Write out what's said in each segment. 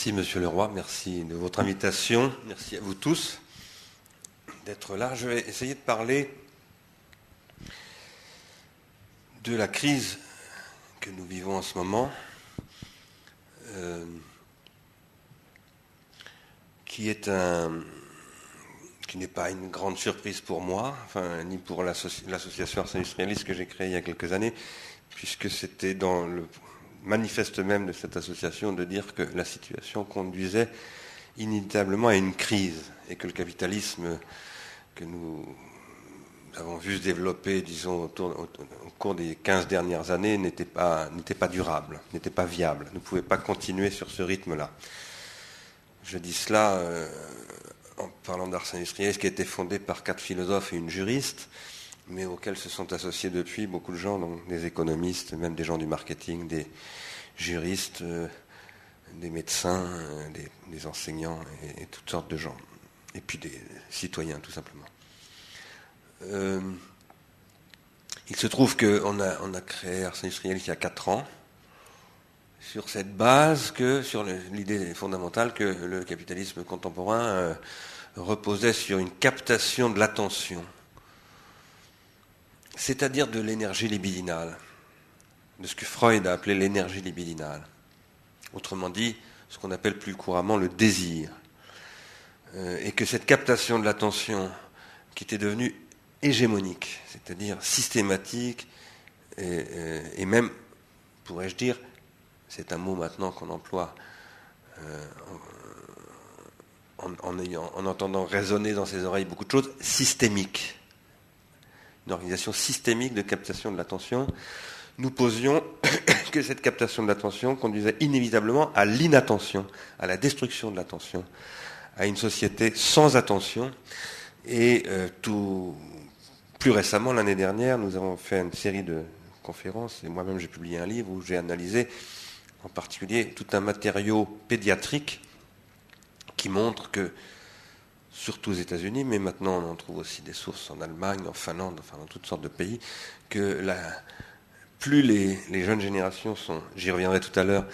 Merci Monsieur Leroy, merci de votre invitation, merci à vous tous d'être là. Je vais essayer de parler de la crise que nous vivons en ce moment, qui n'est pas une grande surprise pour moi, ni pour l'association Ars Industrialis que j'ai créée il y a quelques années, puisque c'était dans le manifeste même de cette association de dire que la situation conduisait inévitablement à une crise et que le capitalisme que nous avons vu se développer, disons, au cours des 15 dernières années n'était pas durable, n'était pas viable, ne pouvait pas continuer sur ce rythme-là. Je dis cela en parlant d'Ars Industrialis, qui a été fondé par 4 philosophes et une juriste, mais auxquels se sont associés depuis beaucoup de gens, donc des économistes, même des gens du marketing, des juristes, des médecins, des enseignants et toutes sortes de gens, et puis des citoyens tout simplement. Il se trouve qu'on a créé Ars Industrialis il y a 4 ans, sur cette base, sur l'idée fondamentale que le capitalisme contemporain reposait sur une captation de l'attention, c'est-à-dire de l'énergie libidinale, de ce que Freud a appelé l'énergie libidinale. Autrement dit, ce qu'on appelle plus couramment le désir. Et que cette captation de l'attention, qui était devenue hégémonique, c'est-à-dire systématique, et même, pourrais-je dire, c'est un mot maintenant qu'on emploie en entendant résonner dans ses oreilles beaucoup de choses, systémique. Une organisation systémique de captation de l'attention. Nous posions que cette captation de l'attention conduisait inévitablement à l'inattention, à la destruction de l'attention, à une société sans attention. Et plus récemment, l'année dernière, nous avons fait une série de conférences, et moi-même j'ai publié un livre où j'ai analysé en particulier tout un matériau pédiatrique qui montre que, surtout aux États-Unis, mais maintenant on en trouve aussi des sources en Allemagne, en Finlande, enfin dans toutes sortes de pays, que plus les jeunes générations sont, j'y reviendrai tout à l'heure,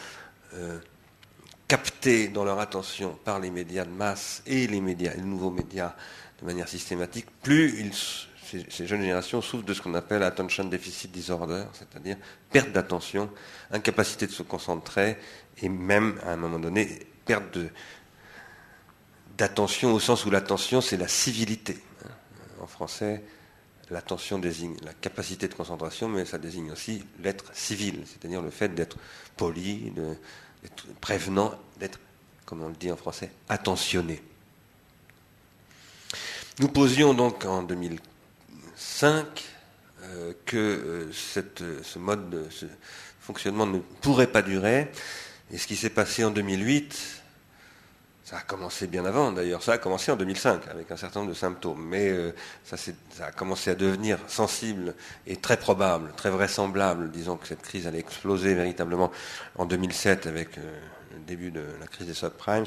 captées dans leur attention par les médias de masse et les nouveaux médias de manière systématique, plus ces jeunes générations souffrent de ce qu'on appelle attention deficit disorder, c'est-à-dire perte d'attention, incapacité de se concentrer et même, à un moment donné, perte d'attention au sens où l'attention, c'est la civilité. En français, l'attention désigne la capacité de concentration, mais ça désigne aussi l'être civil, c'est-à-dire le fait d'être poli, d'être prévenant, d'être, comme on le dit en français, attentionné. Nous posions donc en 2005 que ce mode, ce fonctionnement ne pourrait pas durer, et ce qui s'est passé en 2008, ça a commencé bien avant d'ailleurs, ça a commencé en 2005 avec un certain nombre de symptômes, mais ça a commencé à devenir sensible et très probable, très vraisemblable, disons que cette crise allait exploser véritablement en 2007 avec le début de la crise des subprimes,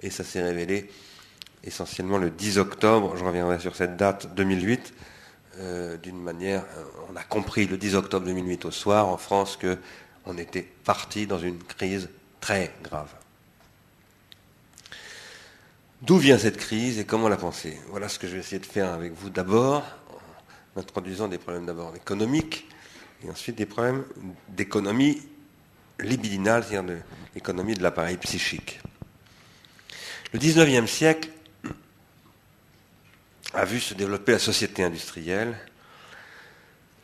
et ça s'est révélé essentiellement le 10 octobre, je reviendrai sur cette date, 2008, d'une manière, on a compris le 10 octobre 2008 au soir en France qu'on était parti dans une crise très grave. D'où vient cette crise et comment la penser? Voilà ce que je vais essayer de faire avec vous d'abord, en introduisant des problèmes d'abord économiques, et ensuite des problèmes d'économie libidinale, c'est-à-dire de l'économie de l'appareil psychique. Le 19e siècle a vu se développer la société industrielle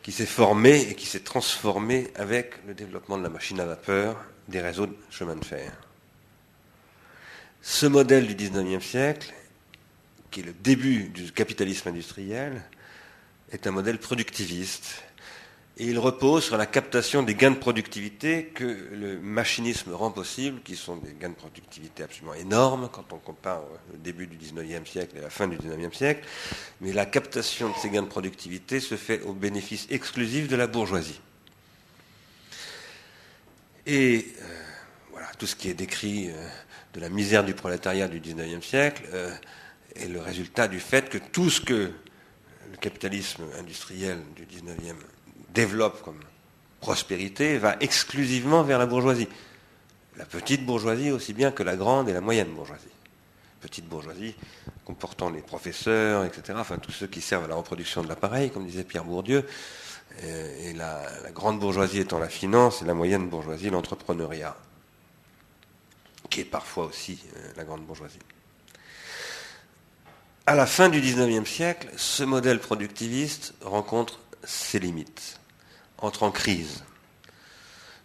qui s'est formée et qui s'est transformée avec le développement de la machine à vapeur, des réseaux de chemin de fer. Ce modèle du 19e siècle, qui est le début du capitalisme industriel, est un modèle productiviste. Et il repose sur la captation des gains de productivité que le machinisme rend possible, qui sont des gains de productivité absolument énormes quand on compare le début du 19e siècle et la fin du 19e siècle. Mais la captation de ces gains de productivité se fait au bénéfice exclusif de la bourgeoisie. Et voilà, tout ce qui est décrit de la misère du prolétariat du 19e siècle est le résultat du fait que tout ce que le capitalisme industriel du 19e développe comme prospérité va exclusivement vers la bourgeoisie. la petite bourgeoisie aussi bien que la grande et la moyenne bourgeoisie. Petite bourgeoisie comportant les professeurs, etc., enfin tous ceux qui servent à la reproduction de l'appareil, comme disait Pierre Bourdieu, et la grande bourgeoisie étant la finance et la moyenne bourgeoisie l'entrepreneuriat, qui est parfois aussi la grande bourgeoisie. À la fin du XIXe siècle, ce modèle productiviste rencontre ses limites, entre en crise,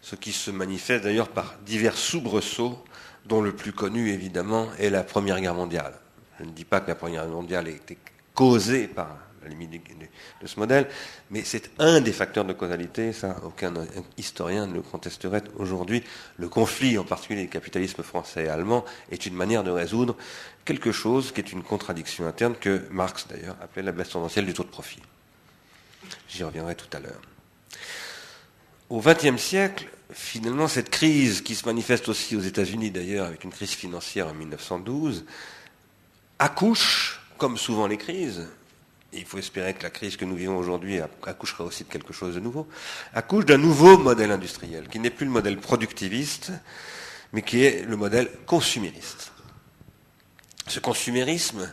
ce qui se manifeste d'ailleurs par divers soubresauts, dont le plus connu, évidemment, est la Première Guerre mondiale. Je ne dis pas que la Première Guerre mondiale a été causée par la limite de ce modèle, mais c'est un des facteurs de causalité, ça, aucun historien ne le contesterait aujourd'hui. Le conflit, en particulier du capitalisme français et allemand, est une manière de résoudre quelque chose qui est une contradiction interne que Marx, d'ailleurs, appelait la baisse tendancielle du taux de profit. J'y reviendrai tout à l'heure. Au XXe siècle, finalement, cette crise, qui se manifeste aussi aux États-Unis d'ailleurs, avec une crise financière en 1912, accouche, comme souvent les crises, et il faut espérer que la crise que nous vivons aujourd'hui accouchera aussi de quelque chose de nouveau, accouche d'un nouveau modèle industriel, qui n'est plus le modèle productiviste, mais qui est le modèle consumériste. Ce consumérisme,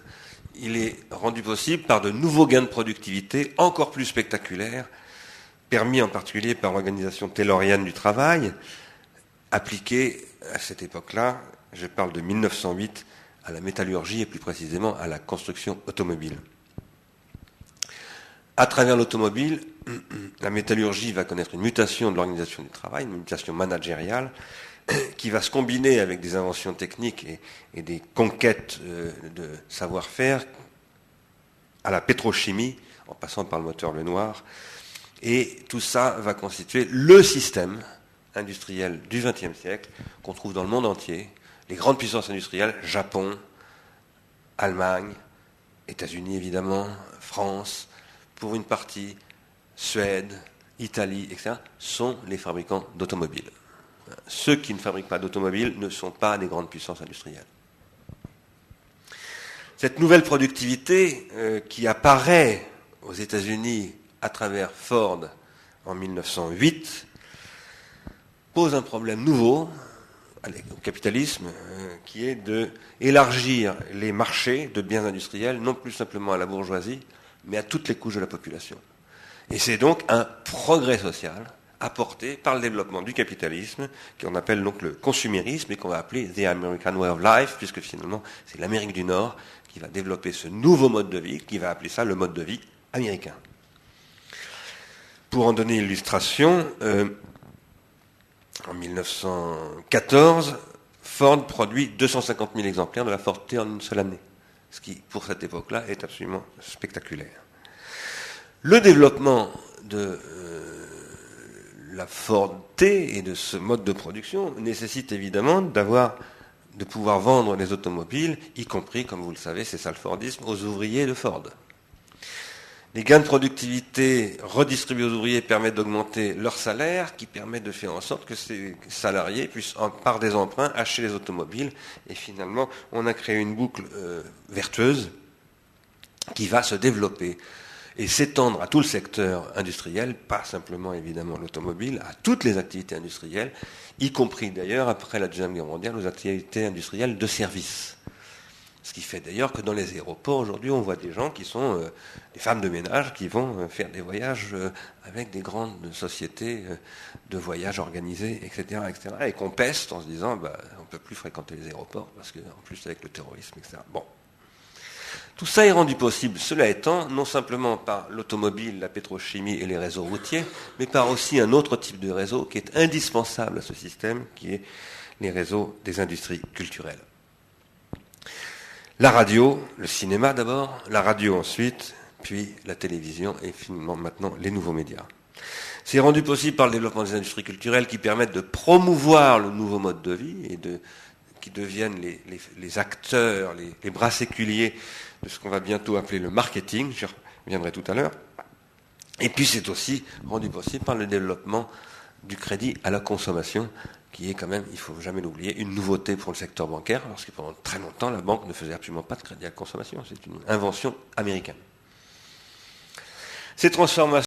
il est rendu possible par de nouveaux gains de productivité encore plus spectaculaires, permis en particulier par l'organisation taylorienne du travail, appliquée à cette époque-là, je parle de 1908, à la métallurgie et plus précisément à la construction automobile. À travers l'automobile, la métallurgie va connaître une mutation de l'organisation du travail, une mutation managériale, qui va se combiner avec des inventions techniques et des conquêtes de savoir-faire à la pétrochimie, en passant par le moteur Lenoir. Et tout ça va constituer le système industriel du XXe siècle qu'on trouve dans le monde entier. Les grandes puissances industrielles, Japon, Allemagne, États-Unis évidemment, France, pour une partie, Suède, Italie, etc., sont les fabricants d'automobiles. Ceux qui ne fabriquent pas d'automobiles ne sont pas des grandes puissances industrielles. Cette nouvelle productivité qui apparaît aux États-Unis à travers Ford en 1908, pose un problème nouveau au capitalisme, qui est d'élargir les marchés de biens industriels, non plus simplement à la bourgeoisie, mais à toutes les couches de la population. Et c'est donc un progrès social apporté par le développement du capitalisme, qu'on appelle donc le consumérisme, et qu'on va appeler The American Way of Life, puisque finalement c'est l'Amérique du Nord qui va développer ce nouveau mode de vie, qui va appeler ça le mode de vie américain. Pour en donner une illustration, en 1914, Ford produit 250 000 exemplaires de la Ford T en une seule année, ce qui, pour cette époque-là, est absolument spectaculaire. Le développement de la Ford T et de ce mode de production nécessite évidemment de pouvoir vendre les automobiles, y compris, comme vous le savez, c'est ça le Fordisme, aux ouvriers de Ford. Les gains de productivité redistribués aux ouvriers permettent d'augmenter leur salaire, qui permet de faire en sorte que ces salariés puissent, par des emprunts, acheter les automobiles. Et finalement, on a créé une boucle vertueuse qui va se développer et s'étendre à tout le secteur industriel, pas simplement évidemment l'automobile, à toutes les activités industrielles, y compris d'ailleurs, après la Deuxième Guerre mondiale, aux activités industrielles de service. Ce qui fait d'ailleurs que dans les aéroports, aujourd'hui, on voit des gens qui sont des femmes de ménage qui vont faire des voyages avec des grandes sociétés de voyages organisés, etc., etc., et qu'on peste en se disant on ne peut plus fréquenter les aéroports, parce qu'en plus avec le terrorisme, etc. Bon. Tout ça est rendu possible, cela étant, non simplement par l'automobile, la pétrochimie et les réseaux routiers, mais par aussi un autre type de réseau qui est indispensable à ce système, qui est les réseaux des industries culturelles. La radio, le cinéma d'abord, la radio ensuite, puis la télévision et finalement maintenant les nouveaux médias. C'est rendu possible par le développement des industries culturelles qui permettent de promouvoir le nouveau mode de vie et qui deviennent les acteurs, les bras séculiers de ce qu'on va bientôt appeler le marketing, j'y reviendrai tout à l'heure. Et puis c'est aussi rendu possible par le développement du crédit à la consommation, qui est quand même, il ne faut jamais l'oublier, une nouveauté pour le secteur bancaire, parce que pendant très longtemps, la banque ne faisait absolument pas de crédit à la consommation. C'est une invention américaine. Ces transformations